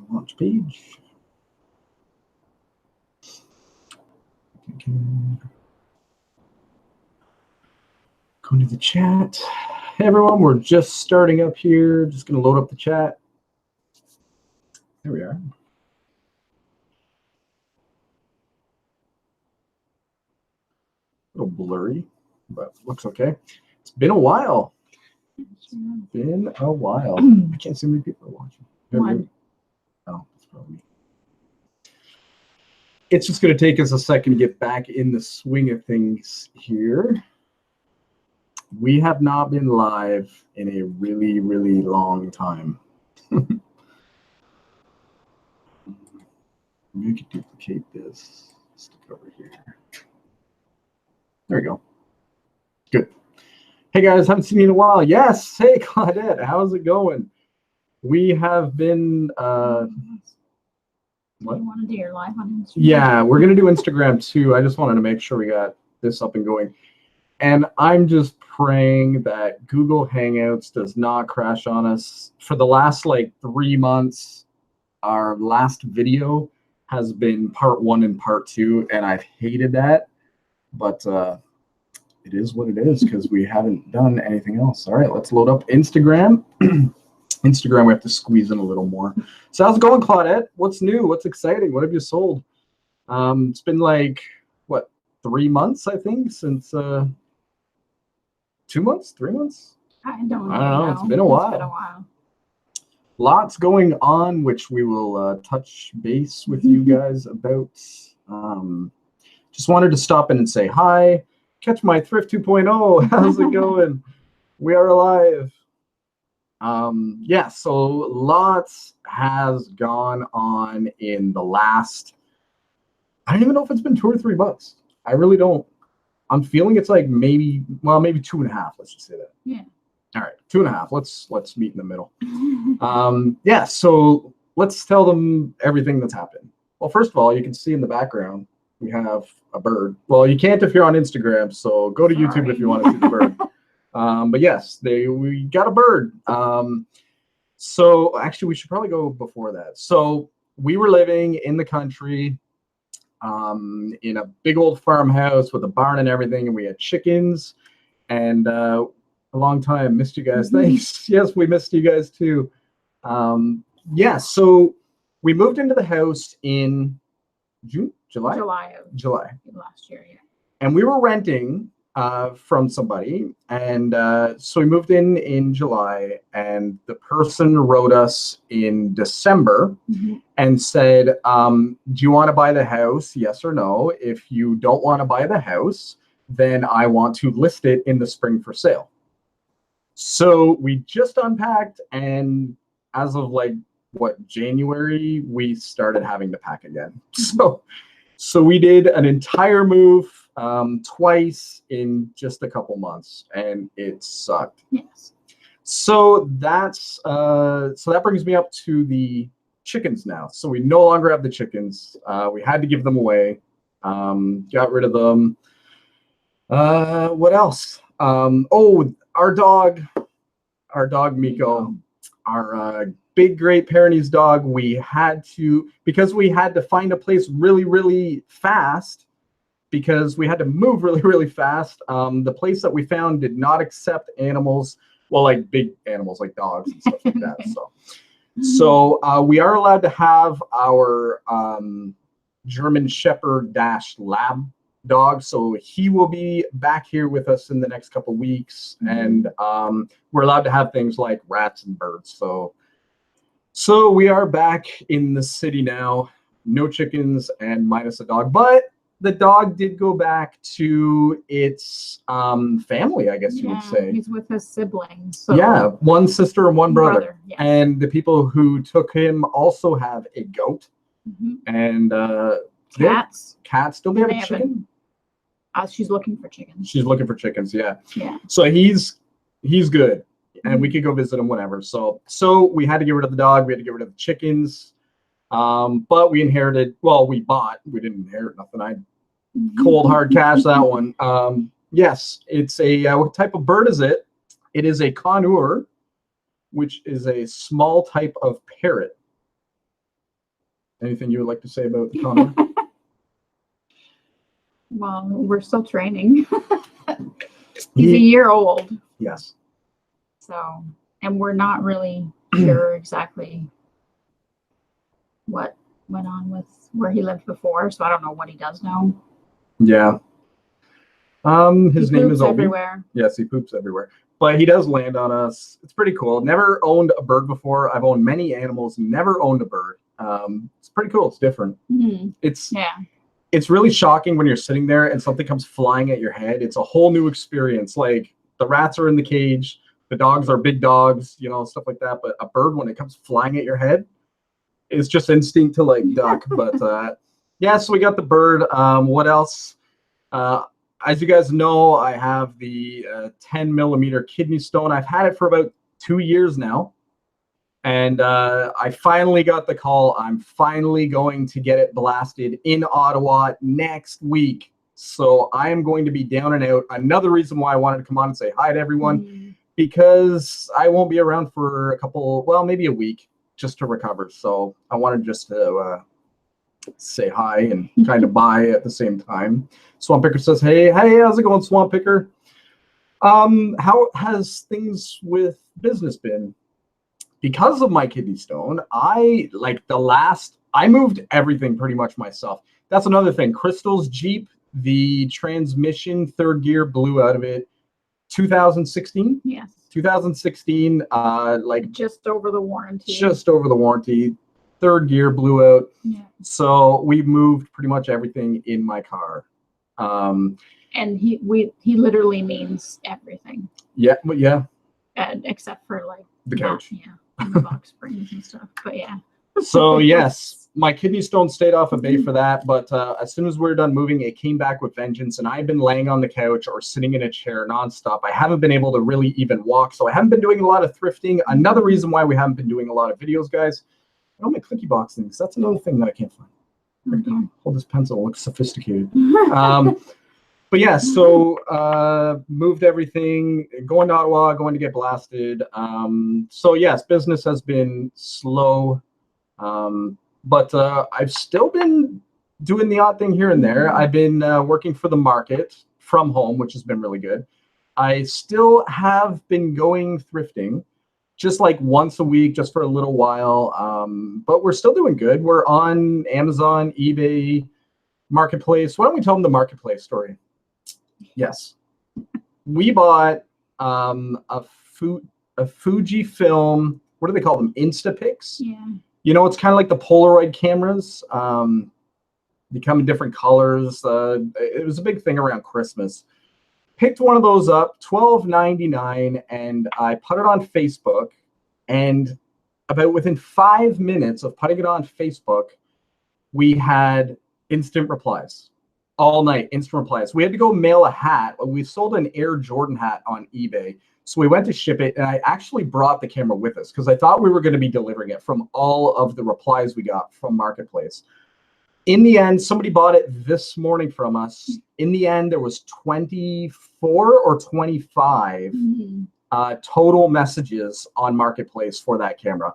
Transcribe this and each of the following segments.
Launch page. Go to the chat. Hey everyone, we're just starting up here. Just going to load up the chat. There we are. A little blurry, but looks okay. It's been a while. It's been a while. I can't see how many people are watching. One. Oh, that's probably me. It's just going to take us a second to get back in the swing of things here. We have not been live in a really, really long time. We could duplicate this. Stick it over here. There we go. Good. Hey guys, haven't seen you in a while. Yes. Hey Claudette, how's it going? We have been. What? You want to do your live on Instagram? Yeah, we're gonna do Instagram too. I just wanted to make sure we got this up and going. And I'm just praying that Google Hangouts does not crash on us. For the last like 3 months, our last video has been part 1 and part 2, and I've hated that. But it is what it is because we haven't done anything else. All right, let's load up Instagram. Instagram, we have to squeeze in a little more. So how's it going, Claudette? What's new? What's exciting? What have you sold? It's been like, what, 3 months, I think, since 2 months, 3 months? I don't know. It's been a while. It's been a while. Lots going on, which we will touch base with you guys about. Just wanted to stop in and say hi. Catch my Thrift 2.0. How's it going? We are alive. Yeah, so lots has gone on in the last, I don't even know if it's been 2 or 3 months. I really don't. I'm feeling it's like maybe 2.5. Let's just say that. Yeah. All right, 2.5. Let's meet in the middle. Yeah, so let's tell them everything that's happened. Well, first of all, you can see in the background, we have a bird. Well, you can't if you're on Instagram, so go to YouTube if you want to see the bird. But yes, we got a bird. So actually, we should probably go before that. So we were living in the country in a big old farmhouse with a barn and everything, and we had chickens. And a long time. Missed you guys. Thanks. Yes, we missed you guys too. Yeah, so we moved into the house in July last year. Yeah. And we were renting from somebody, and so we moved in July, and the person wrote us in December and said, do you want to buy the house? Yes or no. If you don't want to buy the house, then I want to list it in the spring for sale. So we just unpacked, and as of like January, we started having to pack again. So we did an entire move twice in just a couple months, and it sucked. Yes. So that's so that brings me up to the chickens now. So we no longer have the chickens. We had to give them away. Got rid of them. What else? Oh, our dog Miko, our big Great Pyrenees dog. We had to, because we had to find a place really, really fast, because we had to move really, really fast. The place that we found did not accept animals, well, like big animals like dogs and stuff like that. So we are allowed to have our German Shepherd - Lab dog. So he will be back here with us in the next couple of weeks. And we're allowed to have things like rats and birds. So we are back in the city now. No chickens and minus a dog. But the dog did go back to its family, I guess you would say. He's with his siblings. So. Yeah, one sister and one brother. Yes. And the people who took him also have a goat. And cats. Cats. Don't they have a chicken? She's looking for chickens. She's looking for chickens, yeah. Yeah. So he's good. And we could go visit him whenever. So we had to get rid of the dog. We had to get rid of the chickens. But we inherited, well, we didn't inherit nothing. I cold hard cash that one. Yes, it's a, what type of bird is it? It is a conure, which is a small type of parrot. Anything you would like to say about Connor? Well, we're still training. He's a year old. Yes. So, and we're not really sure exactly what went on with where he lived before. So I don't know what he does now. Yeah. His name is Obi. Everywhere. Yes, he poops everywhere. But he does land on us. It's pretty cool. Never owned a bird before. I've owned many animals, never owned a bird. It's pretty cool. It's different. Mm-hmm. It's really shocking when you're sitting there and something comes flying at your head. It's a whole new experience. Like the rats are in the cage, the dogs are big dogs, you know, stuff like that. But a bird, when it comes flying at your head, it's just instinct to like duck. But yeah, so we got the bird. What else? As you guys know, I have the 10 millimeter kidney stone. I've had it for about 2 years now. And I finally got the call. I'm finally going to get it blasted in Ottawa next week. So I am going to be down and out. Another reason why I wanted to come on and say hi to everyone, because I won't be around for a couple, well, maybe a week just to recover. So I wanted just to say hi and kind of bye at the same time. Swamp Picker says, hey, how's it going, Swamp Picker? How has things with business been? Because of my kidney stone, I moved everything pretty much myself. That's another thing. Crystal's Jeep, the transmission third gear blew out of it. 2016? Yes. 2016, just over the warranty. Just over the warranty. Third gear blew out. Yeah. So we moved pretty much everything in my car. And he literally means everything. Yeah, but yeah. Except for like the couch. Yeah. And the box springs and stuff. But yeah. So yes, my kidney stone stayed off of bay for that. But as soon as we were done moving, it came back with vengeance. And I've been laying on the couch or sitting in a chair nonstop. I haven't been able to really even walk. So I haven't been doing a lot of thrifting. Another reason why we haven't been doing a lot of videos, guys. I don't make clicky box things. That's another thing that I can't find. Okay. Hold this pencil. It looks sophisticated. But yeah, so moved everything, going to Ottawa, going to get blasted. So yes, business has been slow, but I've still been doing the odd thing here and there. I've been working for the market from home, which has been really good. I still have been going thrifting, just like once a week, just for a little while. But we're still doing good. We're on Amazon, eBay, Marketplace. Why don't we tell them the Marketplace story? Yes, we bought a Fujifilm. What do they call them? Instapics. Yeah. You know, it's kind of like the Polaroid cameras. They come in different colors. It was a big thing around Christmas. Picked one of those up, $12.99, and I put it on Facebook. And about within 5 minutes of putting it on Facebook, we had instant replies. All night, instant replies. We had to go mail a hat. We sold an Air Jordan hat on eBay. So we went to ship it, and I actually brought the camera with us because I thought we were going to be delivering it from all of the replies we got from Marketplace. In the end, somebody bought it this morning from us. In the end, there was 24 or 25 total messages on Marketplace for that camera.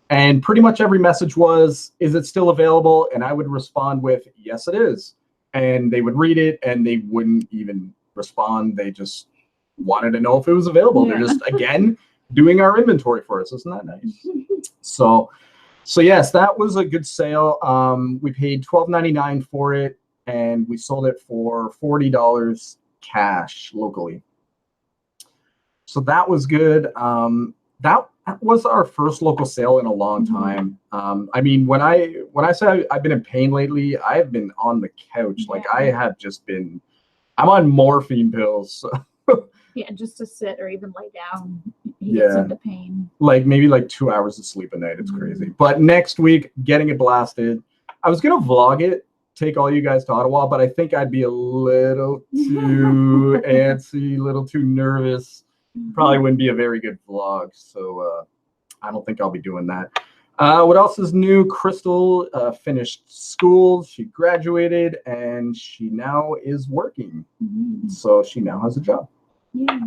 And pretty much every message was, is it still available? And I would respond with, yes, it is. And they would read it and they wouldn't even respond. They just wanted to know if it was available. Yeah. They're just, again, doing our inventory for us. Isn't that nice? So yes, that was a good sale. We paid $12.99 for it and we sold it for $40 cash locally. So that was good. That was our first local sale in a long time. I mean, when I say I've been in pain lately, I've been on the couch. Like I have just been, I'm on morphine pills. So. Yeah, just to sit or even lay down, he gets into pain. Like maybe like 2 hours of sleep a night. It's crazy. But next week, getting it blasted. I was gonna vlog it, take all you guys to Ottawa, but I think I'd be a little too antsy, a little too nervous. Probably wouldn't be a very good vlog, so I don't think I'll be doing that. What else is new? Crystal finished school. She graduated, and she now is working. So she now has a job. Yeah.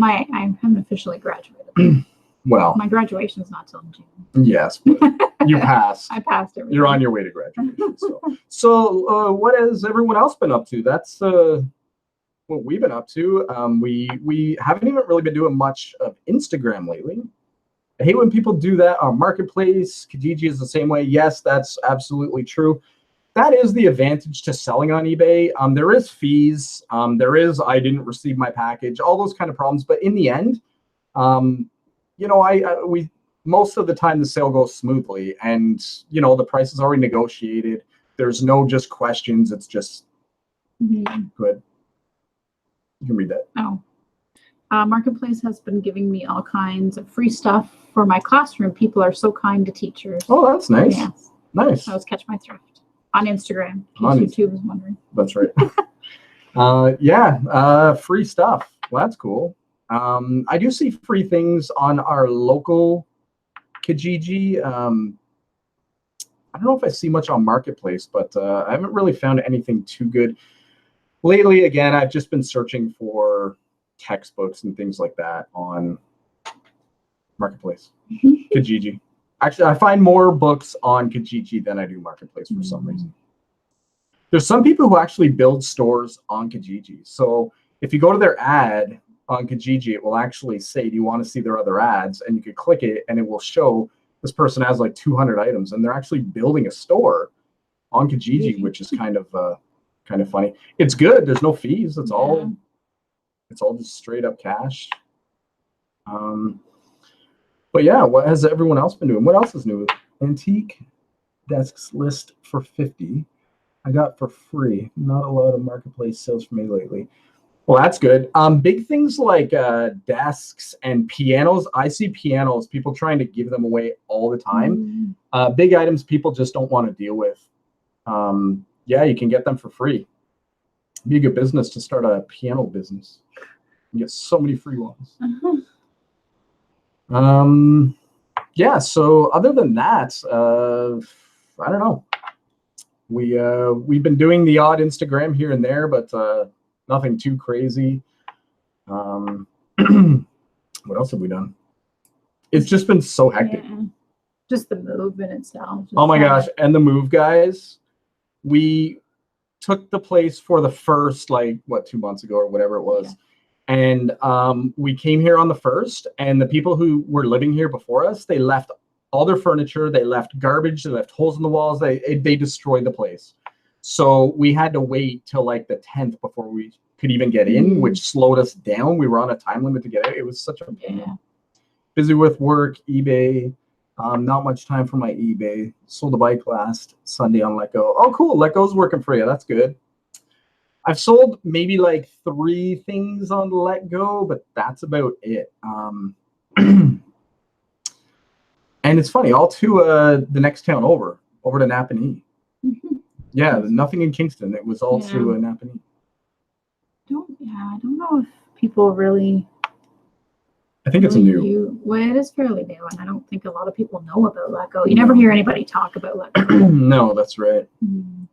I haven't officially graduated. Well, my graduation's not till June. Yes, but You passed. I passed everything. You're on your way to graduation. So what has everyone else been up to? That's what we've been up to. We haven't even really been doing much of Instagram lately. I hate when people do that on Marketplace. Kijiji is the same way. Yes, that's absolutely true. That is the advantage to selling on eBay. There is fees. There is I didn't receive my package, all those kind of problems. But in the end, you know, we most of the time the sale goes smoothly, and you know the price is already negotiated. There's no just questions. It's just good. You can read that. Oh. Marketplace has been giving me all kinds of free stuff for my classroom. People are so kind to teachers. Oh, that's nice. Yes. Nice. I was Catch My Thrift on Instagram. In case YouTube is wondering. That's right. Yeah, free stuff. Well, that's cool. I do see free things on our local Kijiji. I don't know if I see much on Marketplace, but I haven't really found anything too good. Lately, again, I've just been searching for textbooks and things like that on Marketplace. Kijiji. Actually, I find more books on Kijiji than I do Marketplace for some reason. There's some people who actually build stores on Kijiji. So if you go to their ad on Kijiji, it will actually say, do you want to see their other ads? And you could click it and it will show this person has like 200 items and they're actually building a store on Kijiji, which is kind of funny. It's good. There's no fees. It's all just straight up cash. But yeah, what has everyone else been doing? What else is new? Antique desks list for 50. I got for free. Not a lot of Marketplace sales for me lately. Well, that's good. Big things like desks and pianos. I see pianos, people trying to give them away all the time. Big items people just don't want to deal with. Yeah, you can get them for free. It'd be a good business to start a piano business. You get so many free ones. Yeah, so other than that, I don't know. We've been doing the odd Instagram here and there, but nothing too crazy. What else have we done? It's just been so hectic. Yeah. Just the move in itself. Oh my gosh, and the move, guys. We took the place for the first, like, what, 2 months ago or whatever it was. Yeah. And we came here on the 1st, and the people who were living here before us, they left all their furniture, they left garbage, they left holes in the walls, they destroyed the place. So we had to wait till like the 10th before we could even get in, which slowed us down. We were on a time limit to get out. It was such a pain. Yeah. Busy with work, eBay, not much time for my eBay. Sold a bike last Sunday on Let Go. Oh, cool, Let Go's working for you. That's good. I've sold maybe like 3 things on Let Go, but that's about it. And it's funny, all to the next town over to Napanee. Yeah, nothing in Kingston. It was all to Napanee. I don't know if people really. I think it's new. Well, it is fairly new, and I don't think a lot of people know about Let Go. You never hear anybody talk about Let Go. No, that's right.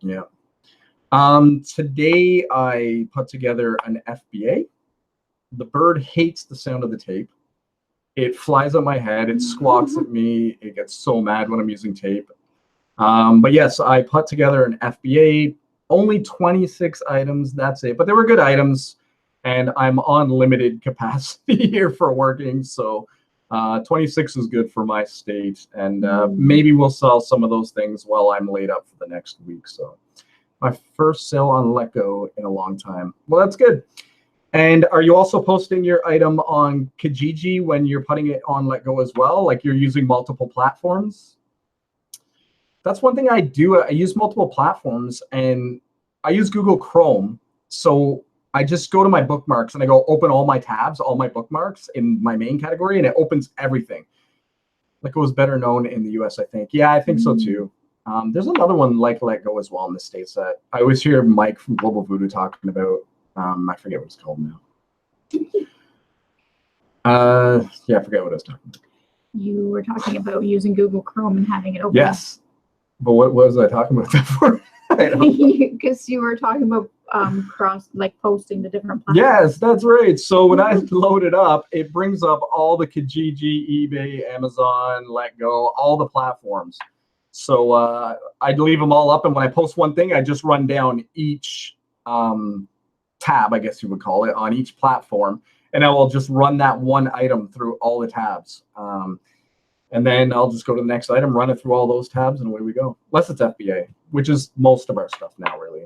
Yeah. Today I put together an FBA. The bird hates the sound of the tape. It flies on my head. It squawks at me. It gets so mad when I'm using tape. But yes, I put together an FBA. Only 26 items. That's it. But they were good items, and I'm on limited capacity here for working. So 26 is good for my state, and maybe we'll sell some of those things while I'm laid up for the next week. So. My first sale on Let Go in a long time. Well, that's good. And are you also posting your item on Kijiji when you're putting it on Let Go as well? Like you're using multiple platforms? That's one thing I do. I use multiple platforms, and I use Google Chrome. So I just go to my bookmarks and I go open all my tabs, all my bookmarks in my main category, and it opens everything. Let Go is better known in the US, I think. Yeah, I think so too. There's another one like Let Go as well in the States that I always hear Mike from Global Voodoo talking about. I forget what it's called now. Yeah, I forget what I was talking about. You were talking about using Google Chrome and having it open. Yes. But what was I talking about that for? Because you were talking about posting the different platforms. Yes, that's right. So when I load it up, it brings up all the Kijiji, eBay, Amazon, Let Go, all the platforms. So I'd leave them all up, and when I post one thing, I just run down each tab, I guess you would call it, on each platform, and I will just run that one item through all the tabs. And then I'll just go to the next item, run it through all those tabs, and away we go. Unless it's FBA, which is most of our stuff now, really.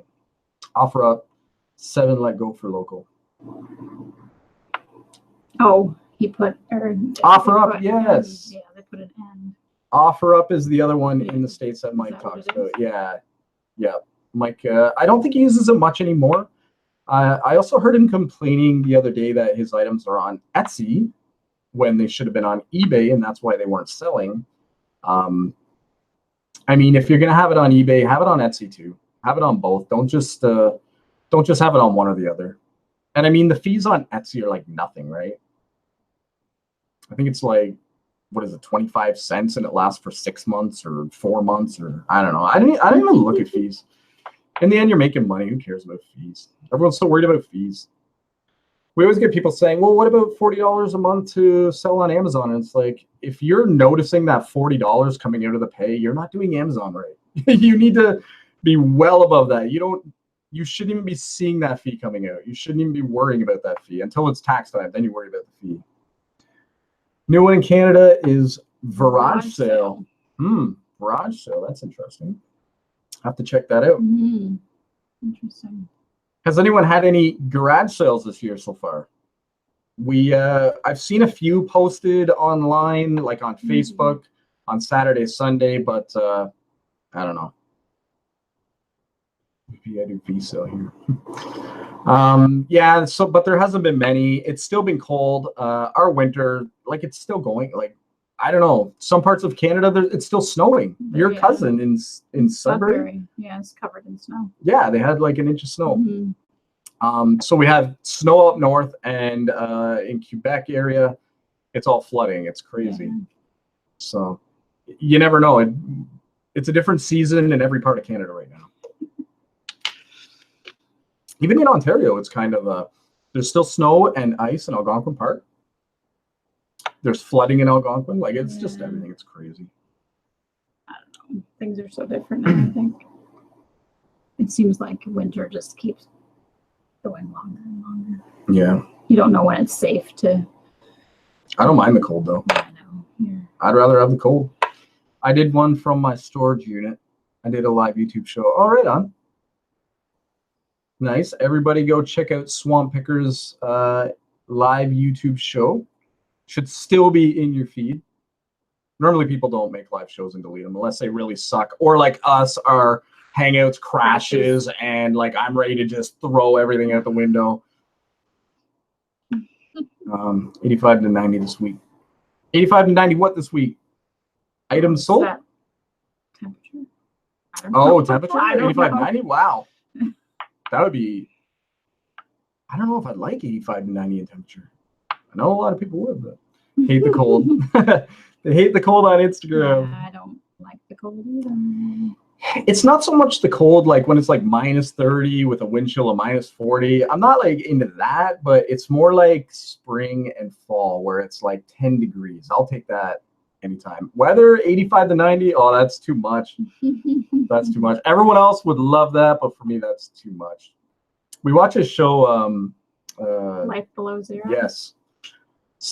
Offer up, 7 let go for local. Oh, he put offer up, yes. Yeah, they put an end. Offer up is the other one in the States that Mike talks about. Yeah, yeah. Mike, I don't think he uses it much anymore. I also heard him complaining the other day that his items are on Etsy when they should have been on eBay, and that's why they weren't selling. I mean, if you're gonna have it on eBay, have it on Etsy too. Have it on both. Don't just have it on one or the other. And I mean, the fees on Etsy are like nothing, right? I think it's like, what is it, 25 cents, and it lasts for 6 months or 4 months, or I don't know. I didn't even look at fees. In the end, you're making money. Who cares about fees? Everyone's so worried about fees. We always get people saying, well, what about $40 a month to sell on Amazon? And it's like, if you're noticing that $40 coming out of the pay, you're not doing Amazon right. You need to be well above that. You shouldn't even be seeing that fee coming out. You shouldn't even be worrying about that fee until it's tax time. Then you worry about the fee. New one in Canada is garage sale. Garage sale. That's interesting. Have to check that out. Interesting. Has anyone had any garage sales this year so far? I've seen a few posted online, like on Facebook, on Saturday, Sunday, but I don't know. Maybe I do resale here. Yeah, but there hasn't been many. It's still been cold. Our winter, like, it's still going. Like, I don't know. Some parts of Canada, it's still snowing. Your cousin in Sudbury, yeah, it's covered in snow. Yeah, they had like an inch of snow. So we had snow up north, and in Quebec area, it's all flooding. It's crazy. So you never know. It's a different season in every part of Canada right now. Even in Ontario, it's kind of there's still snow and ice in Algonquin Park. There's flooding in Algonquin. Like, it's just everything. It's crazy. I don't know. Things are so different now, I think. It seems like winter just keeps going longer and longer. Yeah. You don't know when it's safe to. I don't mind the cold, though. I know. Yeah. I'd rather have the cold. I did one from my storage unit. I did a live YouTube show. Oh, right on. Nice. Everybody go check out Swamp Picker's live YouTube show. Should still be in your feed. Normally people don't make live shows and delete them unless they really suck. Or like us, our Hangouts crashes and like I'm ready to just throw everything out the window. 85 to 90 this week. 85 to 90 what this week? Items sold? Temperature? Temperature? 85 to 90? Wow. That would be, I don't know if I'd like 85 to 90 in temperature. I know a lot of people would, but hate the cold. They hate the cold on Instagram. Yeah, I don't like the cold either. It's not so much the cold, like when it's like minus 30 with a wind chill of minus 40. I'm not like into that, but it's more like spring and fall where it's like 10 degrees. I'll take that anytime. Weather 85 to 90, oh, that's too much. That's too much. Everyone else would love that, but for me, that's too much. We watch a show. Life Below Zero? Yes.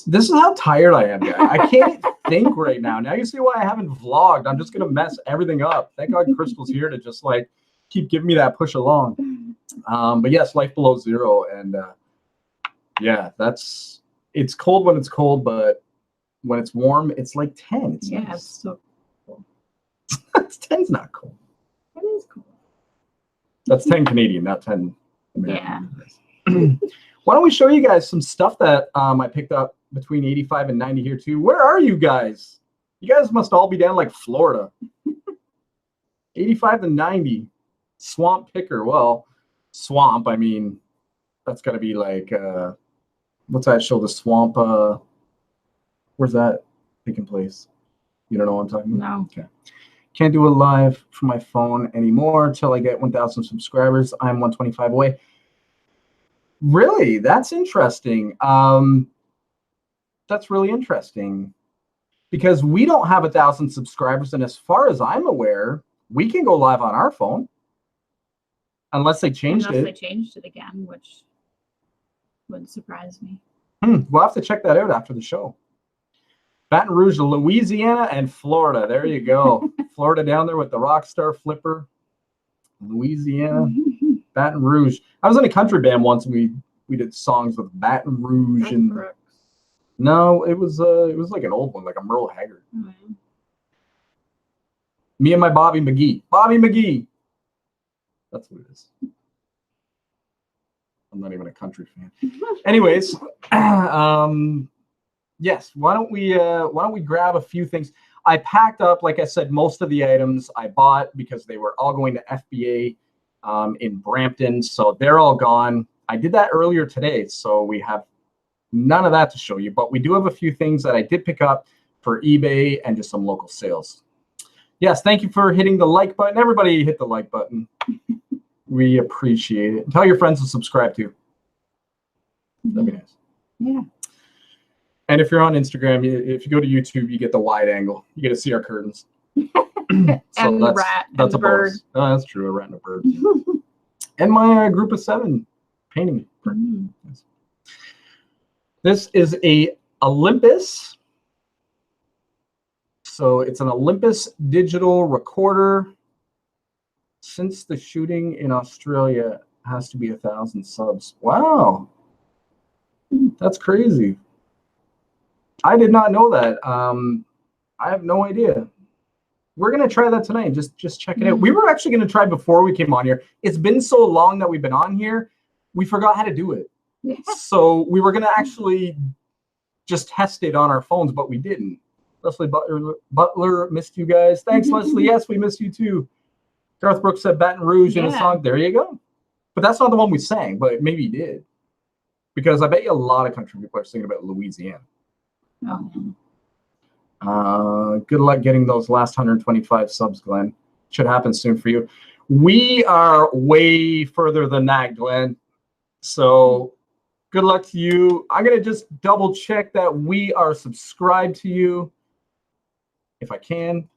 This is how tired I am, guys. I can't think right now. Now you see why I haven't vlogged. I'm just going to mess everything up. Thank God Crystal's here to just like keep giving me that push along. But yes, Life Below Zero. And yeah, it's cold when it's cold, but when it's warm, it's like 10. It's nice. It's so cool. 10's not cold. It is cool. That's 10 Canadian, not 10 American. Yeah. Why don't we show you guys some stuff that I picked up between 85 and 90 here too. Where are you guys? You guys must all be down like Florida. 85 to 90. Swamp Picker. Well, swamp, I mean, that's got to be like, what's that show? The Swamp. Where's that taking place? You don't know what I'm talking about? No. Okay. Can't do a live from my phone anymore until I get 1,000 subscribers. I'm 125 away. Really? That's interesting. That's really interesting. because we don't have 1,000 subscribers. And as far as I'm aware, we can go live on our phone unless they changed Unless it. they changed it again, which wouldn't surprise me. We'll have to check that out after the show. Baton Rouge, Louisiana, and Florida. There you go. Florida down there with the Rockstar Flipper. Louisiana, Baton Rouge. I was in a country band once, and we did songs with Baton Rouge and no, it was like an old one, like a Merle Haggard. Mm-hmm. Me and my Bobby McGee. Bobby McGee. That's what it is. I'm not even a country fan. Anyways, yes. Why don't we grab a few things? I packed up, like I said, most of the items I bought because they were all going to FBA in Brampton, so they're all gone. I did that earlier today, so we have none of that to show you, but we do have a few things that I did pick up for eBay and just some local sales. Yes, thank you for hitting the like button. Everybody hit the like button. We appreciate it. Tell your friends to subscribe too. That'd be nice. Yeah. And if you're on Instagram, if you go to YouTube, you get the wide angle. You get to see our curtains. So And the rat and the bird. bonus. Oh, that's true, a rat and a bird. And my group of 7 painting. Mm. Yes. This is a Olympus. So it's an Olympus digital recorder. Since the shooting in Australia has to be 1,000 subs. Wow. That's crazy. I did not know that. I have no idea. We're going to try that tonight. Just check it out. We were actually going to try before we came on here. It's been so long that we've been on here, we forgot how to do it. Yeah. So we were going to actually just test it on our phones, but we didn't. Leslie Butler missed you guys. Thanks, Leslie. Yes, we missed you too. Garth Brooks said Baton Rouge in a song. There you go. But that's not the one we sang, but maybe he did. Because I bet you a lot of country people are singing about Louisiana. Oh. Good luck getting those last 125 subs, Glenn. Should happen soon for you. We are way further than that, Glenn. So good luck to you. I'm going to just double check that we are subscribed to you. If I can.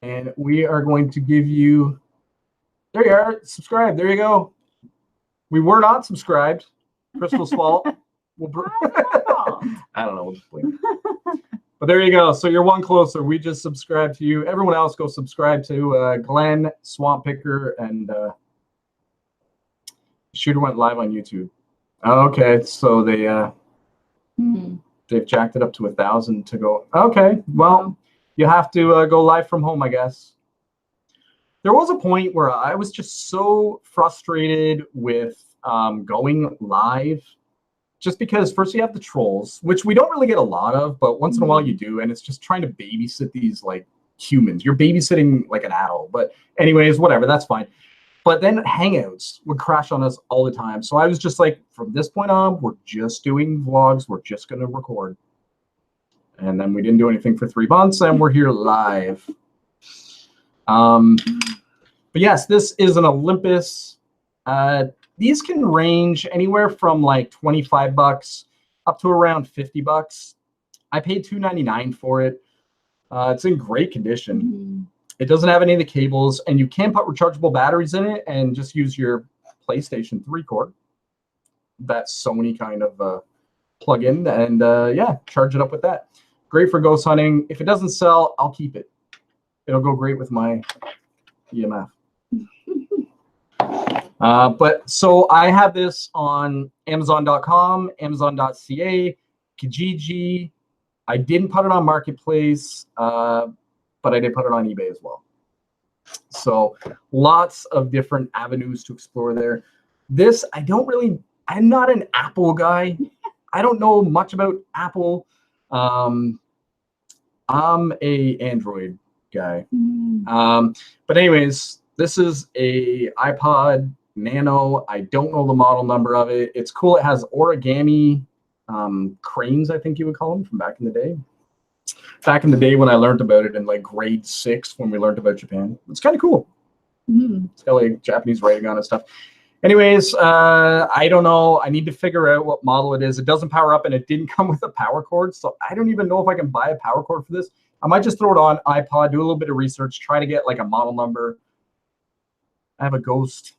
And we are going to give you, there you are, subscribe. There you go. We were not subscribed. Crystal's fault. I don't know. We'll just blame it. But there you go. So you're one closer. We just subscribed to you. Everyone else go subscribe to Glenn, Swamp Picker, and Shooter went live on YouTube. Okay, so they've jacked it up to 1,000 to go. Okay, well, you have to go live from home, I guess. There was a point where I was just so frustrated with going live, just because first you have the trolls, which we don't really get a lot of, but once in a while you do, and it's just trying to babysit these like humans. You're babysitting like an adult, but anyways, whatever, that's fine. But then Hangouts would crash on us all the time. So I was just like, from this point on, we're just doing vlogs. We're just going to record. And then we didn't do anything for 3 months, and we're here live. But yes, this is an Olympus. These can range anywhere from like $25 up to around $50. I paid $2.99 for it. It's in great condition. It doesn't have any of the cables, and you can put rechargeable batteries in it and just use your PlayStation 3 cord. That Sony kind of plug-in, and yeah, charge it up with that. Great for ghost hunting. If it doesn't sell, I'll keep it. It'll go great with my EMF. But so I have this on Amazon.com, Amazon.ca, Kijiji. I didn't put it on Marketplace, but I did put it on eBay as well. So lots of different avenues to explore there. This, I'm not an Apple guy. I don't know much about Apple. I'm a Android guy. But anyways, this is a iPod Nano. I don't know the model number of it. It's cool. It has origami cranes, I think you would call them, from back in the day. Back in the day when I learned about it in like grade 6 when we learned about Japan. It's kind of cool. It's got like Japanese writing on it and stuff. Anyways, I don't know. I need to figure out what model it is. It doesn't power up, and it didn't come with a power cord, so I don't even know if I can buy a power cord for this. I might just throw it on iPod, do a little bit of research, try to get like a model number. I have a Ghost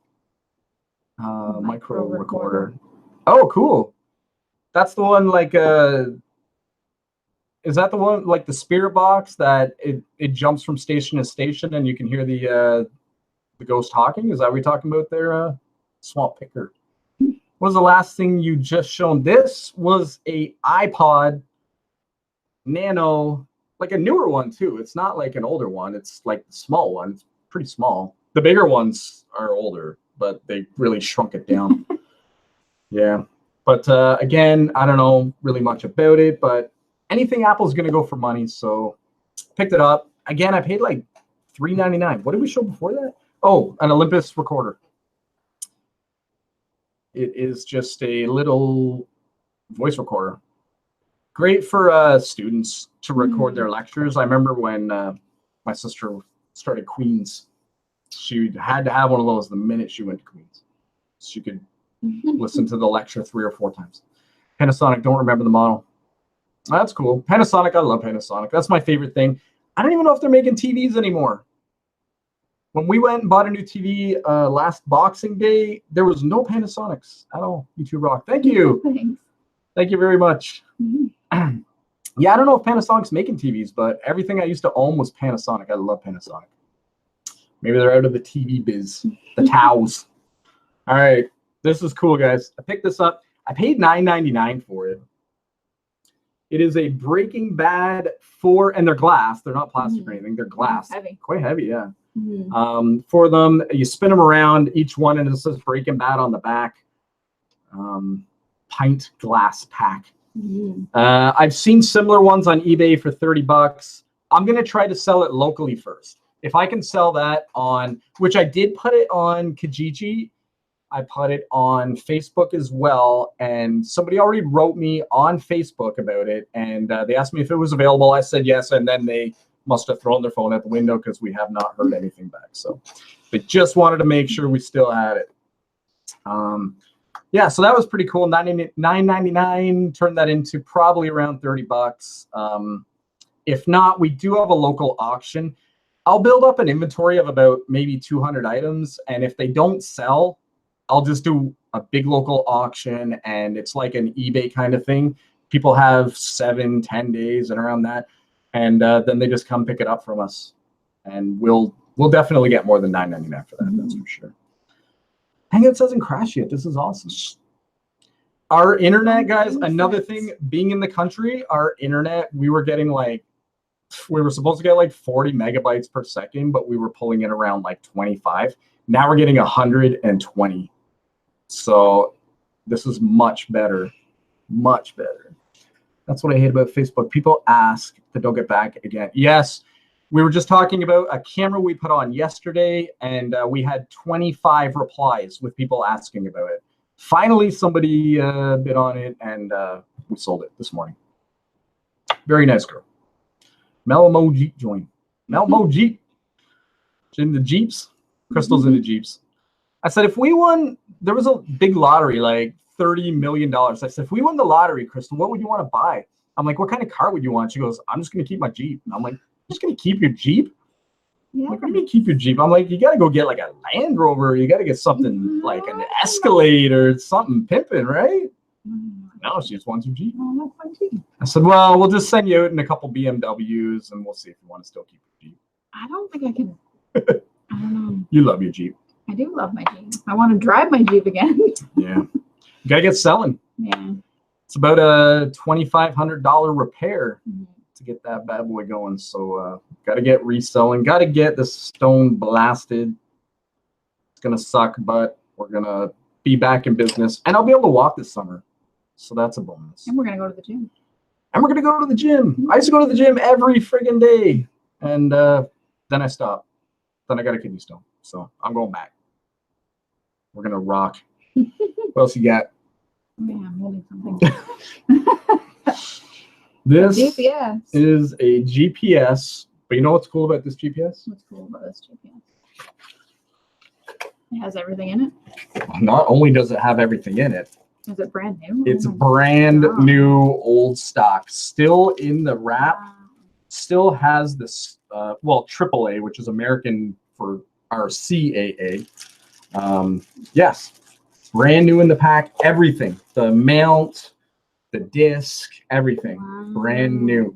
micro recorder. Oh, cool. That's the one like is that the one like the spirit box that it jumps from station to station and you can hear the ghost talking? Is that what we're talking about there, Swamp Picker? What was the last thing you just shown? This was a iPod Nano, like a newer one too. It's not like an older one. It's like the small one. It's pretty small. The bigger ones are older, but they really shrunk it down. Yeah. But again, I don't know really much about it, but anything Apple's going to go for money. So picked it up. Again, I paid like $3.99. What did we show before that? Oh, an Olympus recorder. It is just a little voice recorder. Great for students to record their lectures. I remember when my sister started Queens, she had to have one of those the minute she went to Queens. She could listen to the lecture 3 or 4 times. Panasonic, don't remember the model. That's cool. Panasonic, I love Panasonic. That's my favorite thing. I don't even know if they're making TVs anymore. When we went and bought a new TV last Boxing Day, there was no Panasonics at all. You two rock. Thank you. Thanks. Thank you very much. Yeah, I don't know if Panasonic's making TVs, but everything I used to own was Panasonic. I love Panasonic. Maybe they're out of the TV biz. The towels. All right. This is cool, guys. I picked this up. I paid $9.99 for it. It is a Breaking Bad 4, and they're glass. They're not plastic or anything. They're glass. Heavy. Quite heavy, yeah. For them, you spin them around each one, and it says Breaking Bad on the back. Pint glass pack. I've seen similar ones on eBay for $30. I'm gonna try to sell it locally first. If I can sell that on, which I did put it on Kijiji, I put it on Facebook as well, and somebody already wrote me on Facebook about it, and they asked me if it was available. I said yes, and then they must have thrown their phone out the window because we have not heard anything back. So they just wanted to make sure we still had it. Yeah, so that was pretty cool. $9.99, turned that into probably around $30. If not, we do have a local auction. I'll build up an inventory of about maybe 200 items, and if they don't sell, I'll just do a big local auction, and it's like an eBay kind of thing. People have 7-10 days and around that, and then they just come pick it up from us, and we'll definitely get more than $9.99 for that. That's for sure. Hangout doesn't crash yet. This is awesome. Our internet, guys, another thing, being in the country, our internet, we were getting like, we were supposed to get like 40 megabytes per second, but we were pulling in around like 25. Now we're getting 120. So this is much better, much better. That's what I hate about Facebook. People ask that don't get back again. Yes, we were just talking about a camera we put on yesterday, and we had 25 replies with people asking about it. Finally, somebody bid on it, and we sold it this morning. Very nice girl. Melmo Jeep joined. Melmo Jeep. She's in the Jeeps. Crystal's in the Jeeps. I said, if we won, there was a big lottery, like $30 million. I said, if we won the lottery, Crystal, what would you want to buy? I'm like, what kind of car would you want? She goes, I'm just going to keep my Jeep. And I'm like, just going to keep your Jeep? Yeah. Like, what do you mean keep your Jeep? I'm like, you got to go get like a Land Rover. You got to get something like an Escalade or something pimping, right? No, she just wants her Jeep. I said, well, we'll just send you out in a couple BMWs, and we'll see if you want to still keep your Jeep. I don't think I can. I don't know. You love your Jeep. I do love my Jeep. I want to drive my Jeep again. Yeah. You got to get selling. Yeah. It's about a $2,500 repair to get that bad boy going. So got to get reselling. Got to get the stone blasted. It's going to suck, but we're going to be back in business. And I'll be able to walk this summer. So that's a bonus. And we're going to go to the gym. And we're going to go to the gym. I used to go to the gym every friggin' day. And then I stopped. Then I got a kidney stone. So I'm going back. We're going to rock. What else you got? Yeah, I'm holding something. This GPS. is a GPS. But you know what's cool about this GPS? What's cool about this GPS? It has everything in it. Not only does it have everything in it, Is it brand new? it's Oh my brand God. new, old stock, still in the wrap. Wow. Still has this, well, AAA, which is American for our CAA. Yes, brand new in the pack, everything. The mount, the disc, everything, brand new.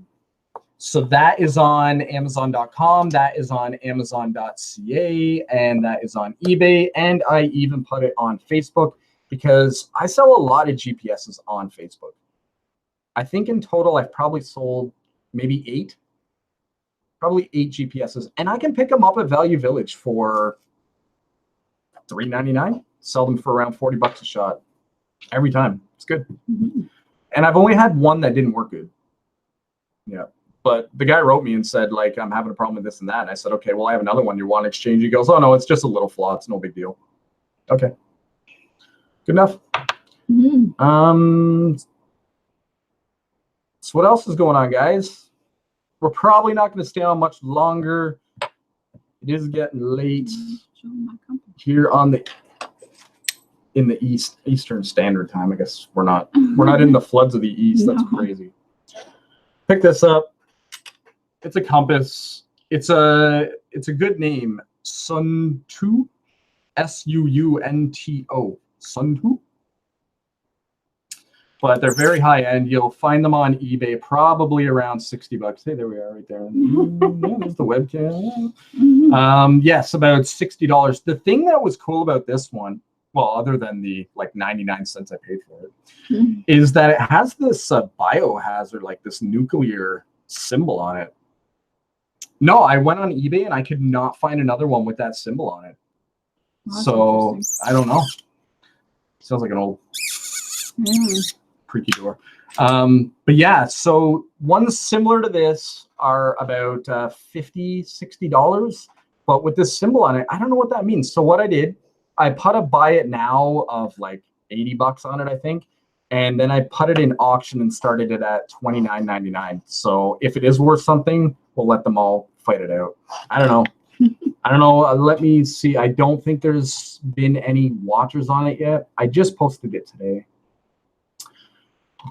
So that is on Amazon.com, that is on Amazon.ca, and that is on eBay. And I even put it on Facebook because I sell a lot of GPSs on Facebook. I think in total, I've probably sold maybe 8 GPSs, and I can pick them up at Value Village for $3.99. Sell them for around 40 bucks a shot every time. It's good. And I've only had one that didn't work good. Yeah. But the guy wrote me and said, like, I'm having a problem with this and that. And I said, okay, well, I have another one. You want to exchange? He goes, oh, no, it's just a little flaw. It's no big deal. Okay. Good enough. So what else is going on, guys? We're probably not going to stay on much longer. It is getting late here on in the Eastern Standard Time. I guess we're not in the floods of the East. That's crazy. Pick this up. It's a compass. It's a good name. Sunto, Sunto. Sunto. But they're very high end. You'll find them on eBay, probably around 60 bucks. Hey, there we are, right there. Yeah, there's the webcam. Yes, about $60. The thing that was cool about this one, well, other than the like 99 cents I paid for it, is that it has this biohazard, like this nuclear symbol on it. No, I went on eBay and I could not find another one with that symbol on it. Well, so I don't know. Sounds like an old creaky door. But yeah, so ones similar to this are about $50, $60. But with this symbol on it, I don't know what that means. So what I did, I put a buy it now of like 80 bucks on it, I think. And then I put it in auction and started it at $29.99. So if it is worth something, we'll let them all fight it out. I don't know. I don't know. Let me see. I don't think there's been any watchers on it yet. I just posted it today.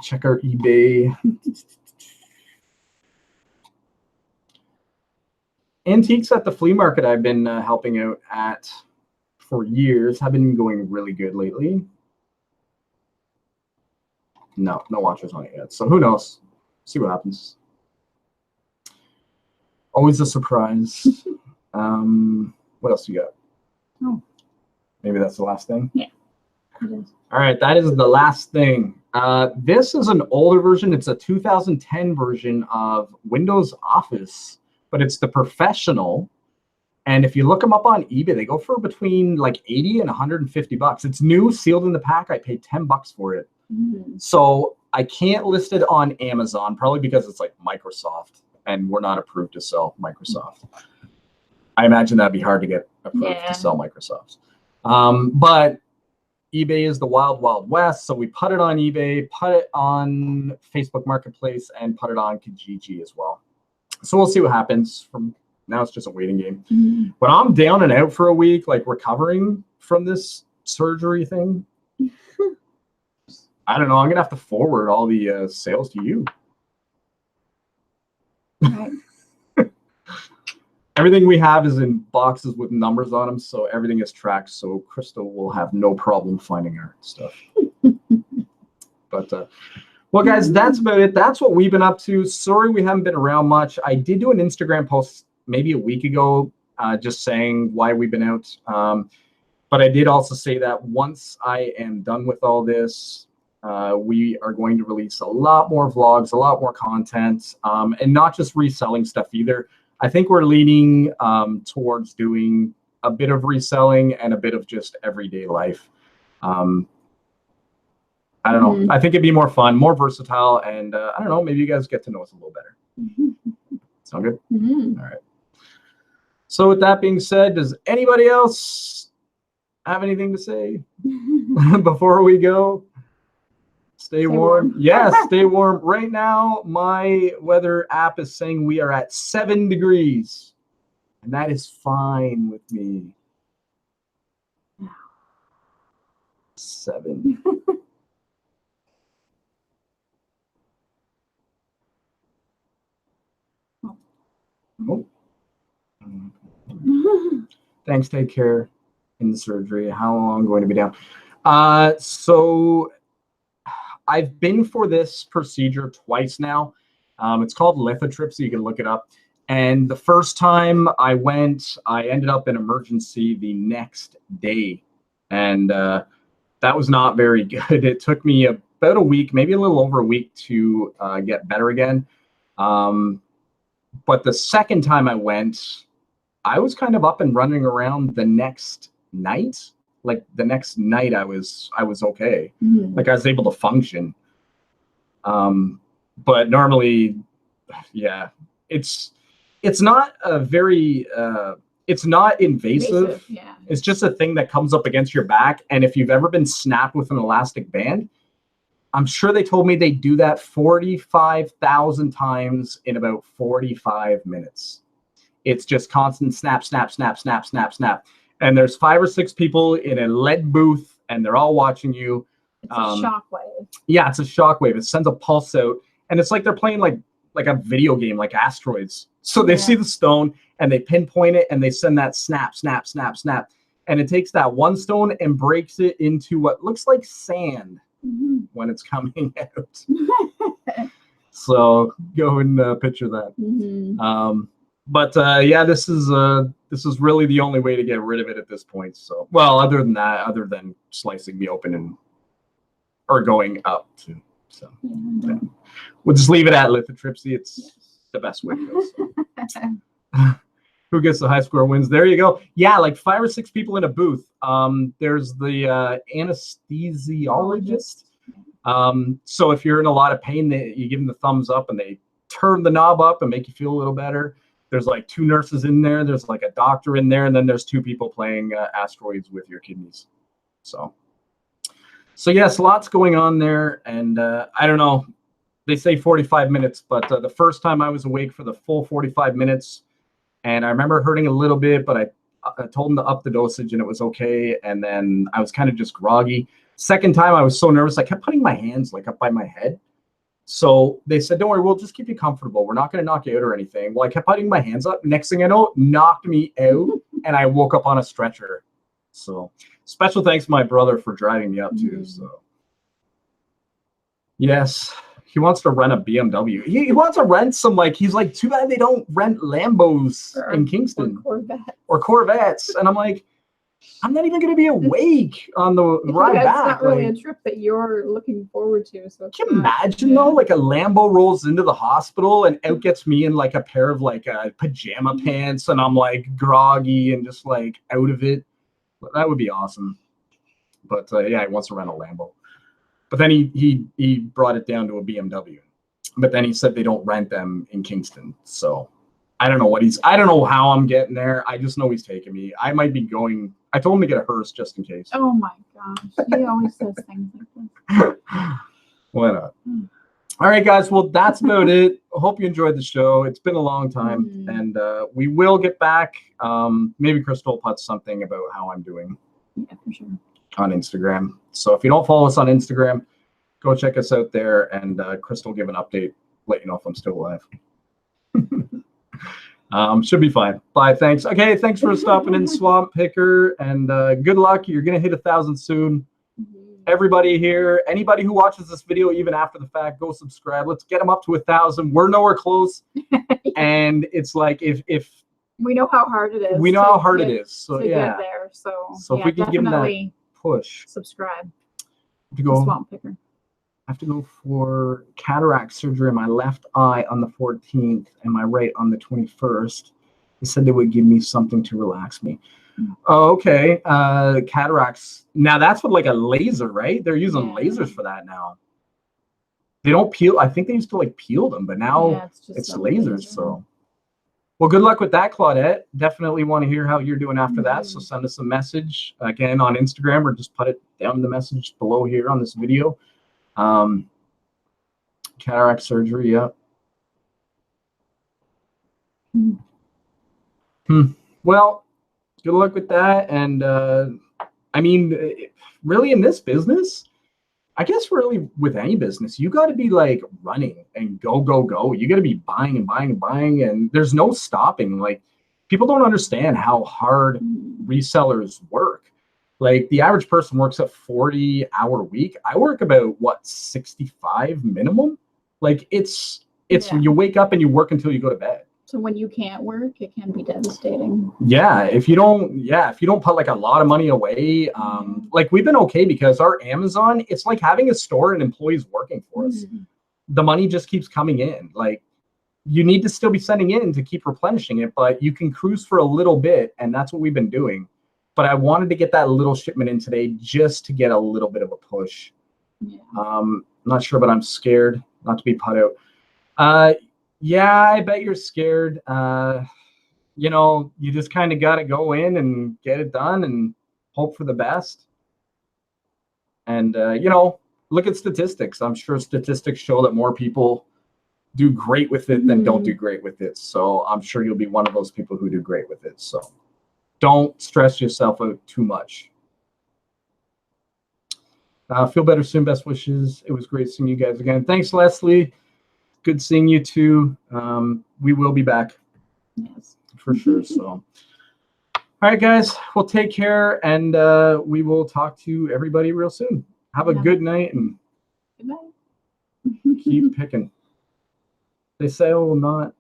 Check our eBay. Antiques at the flea market I've been helping out at for years have been going really good lately. No watchers on it yet. So who knows? See what happens. Always a surprise. What else you got? Oh. Maybe that's the last thing? Yeah, it is. All right, that is the last thing. This is an older version. It's a 2010 version of Windows Office, but it's the professional. And if you look them up on eBay, they go for between like 80 and 150 bucks. It's new, sealed in the pack. I paid 10 bucks for it. So I can't list it on Amazon, probably because it's like Microsoft, and we're not approved to sell Microsoft. I imagine that'd be hard to get approved to sell Microsoft. But eBay is the wild, wild west. So we put it on eBay, put it on Facebook Marketplace, and put it on Kijiji as well. So we'll see what happens. From now, it's just a waiting game. When I'm down and out for a week, like recovering from this surgery thing, I don't know. I'm going to have to forward all the sales to you. Right. Everything we have is in boxes with numbers on them, so everything is tracked, so Crystal will have no problem finding our stuff. But, well, guys, that's about it. That's what we've been up to. Sorry we haven't been around much. I did do an Instagram post maybe a week ago just saying why we've been out. But I did also say that once I am done with all this, we are going to release a lot more vlogs, a lot more content, and not just reselling stuff either. I think we're leaning towards doing a bit of reselling and a bit of just everyday life. I don't know. I think it'd be more fun, more versatile, and I don't know, maybe you guys get to know us a little better. Sound good? All right. So with that being said, does anybody else have anything to say before we go? Stay warm. Yes, stay warm. Right now, my weather app is saying we are at 7 degrees. And that is fine with me. 7. Oh. Thanks. Take care. In the surgery. How long going to be down? So I've been for this procedure twice now. It's called lithotripsy. You can look it up. And the first time I went, I ended up in emergency the next day. And that was not very good. It took me about a week, maybe a little over a week to get better again. But the second time I went, I was kind of up and running around the next night. Like the next night I was okay. Like I was able to function. But normally, yeah, it's not a very it's not invasive. Yeah. It's just a thing that comes up against your back. And if you've ever been snapped with an elastic band, I'm sure they told me they do that 45,000 times in about 45 minutes. It's just constant snap, snap, snap, snap, snap, snap. And there's 5 or 6 people in a lead booth, and they're all watching you. It's a shockwave. Yeah, it's a shockwave. It sends a pulse out, and it's like they're playing like a video game, like Asteroids. So they see the stone, and they pinpoint it, and they send that snap, snap, snap, snap. And it takes that one stone and breaks it into what looks like sand when it's coming out. So go and picture that. But yeah, this is really the only way to get rid of it at this point. So, well, other than slicing me open or going up to. So yeah. We'll just leave it at lithotripsy. It's the best way to go. So. Who gets the high score wins? There you go. Yeah, like 5 or 6 people in a booth. There's the anesthesiologist. So if you're in a lot of pain, you give them the thumbs up and they turn the knob up and make you feel a little better. There's like 2 nurses in there. There's like a doctor in there. And then there's 2 people playing asteroids with your kidneys. So yes, lots going on there. And I don't know. They say 45 minutes, but the first time I was awake for the full 45 minutes, and I remember hurting a little bit, but I told them to up the dosage and it was okay. And then I was kind of just groggy. Second time I was so nervous, I kept putting my hands like up by my head. So they said, don't worry, we'll just keep you comfortable. We're not going to knock you out or anything. Well, I kept putting my hands up. Next thing I know, knocked me out and I woke up on a stretcher. So special thanks to my brother for driving me up too. So yes. He wants to rent a BMW. He wants to rent some, like, he's like, too bad they don't rent Lambos in Kingston. Or Corvettes. And I'm like, I'm not even going to be awake on the ride back. It's not really a trip that you're looking forward to. So can you imagine, though, like a Lambo rolls into the hospital and out gets me in like a pair of like pajama pants and I'm like groggy and just like out of it. That would be awesome. But yeah, he wants to rent a Lambo. But then he brought it down to a BMW. But then he said they don't rent them in Kingston. So I don't know I don't know how I'm getting there. I just know he's taking me. I might be going. I told him to get a hearse just in case. Oh my gosh. He always says things like this. Why not? All right, guys. Well, that's about it. I hope you enjoyed the show. It's been a long time. And we will get back. Maybe Crystal will put something about how I'm doing. Yeah, for sure. On Instagram. So if you don't follow us on Instagram, go check us out there, and Crystal will give an update, let you know if I'm still alive. Should be fine. Bye. Thanks. Okay. Thanks for stopping in, Swamp Picker, and good luck. You're gonna hit 1,000 soon. Everybody here, anybody who watches this video even after the fact, go subscribe. Let's get them up to 1,000. We're nowhere close, and it's like if we know how hard it is. We know how hard it is. So yeah. Get there. So yeah, if we can give them that push. Subscribe. To go. Swamp Picker. I have to go for cataract surgery in my left eye on the 14th and my right on the 21st. They said they would give me something to relax me. Oh, okay. Cataracts. Now that's with like a laser, right? They're using lasers for that now. They don't peel. I think they used to like peel them, but now it's lasers. So, well, good luck with that, Claudette. Definitely want to hear how you're doing after that. So send us a message again on Instagram or just put it down in the message below here on this video. Cataract surgery. Yep. Well, good luck with that. And I mean, really in this business, I guess really with any business, you got to be like running and go, go, go. You got to be buying and buying and buying, and there's no stopping. Like, people don't understand how hard resellers work. Like, the average person works a 40-hour week. I work about what, 65 minimum? Like, it's Yeah. you wake up and you work until you go to bed. So when you can't work, it can be devastating. Yeah, if you don't put like a lot of money away, like we've been okay because our Amazon, it's like having a store and employees working for us. The money just keeps coming in. Like, you need to still be sending in to keep replenishing it, but you can cruise for a little bit, and that's what we've been doing. But I wanted to get that little shipment in today just to get a little bit of a push. Yeah. Not sure, but I'm scared not to be put out. Yeah, I bet you're scared. You know, you just kind of got to go in and get it done and hope for the best. And, you know, look at statistics. I'm sure statistics show that more people do great with it than don't do great with it. So I'm sure you'll be one of those people who do great with it. So don't stress yourself out too much. Feel better soon. Best wishes. It was great seeing you guys again. Thanks, Leslie. Good seeing you too. We will be back. Yes. For sure. So, all right, guys, we'll take care, and we will talk to everybody real soon. Have a good night, and keep picking. They say I will not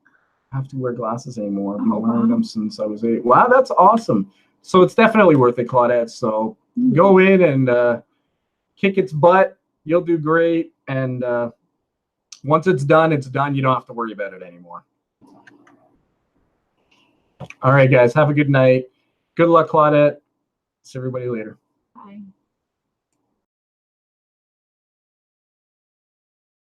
have to wear glasses anymore. I've been wearing them since I was 8. Wow, that's awesome. So it's definitely worth it, Claudette. So go in and kick its butt. You'll do great. And once it's done, it's done. You don't have to worry about it anymore. All right, guys, have a good night. Good luck, Claudette. See everybody later. Bye.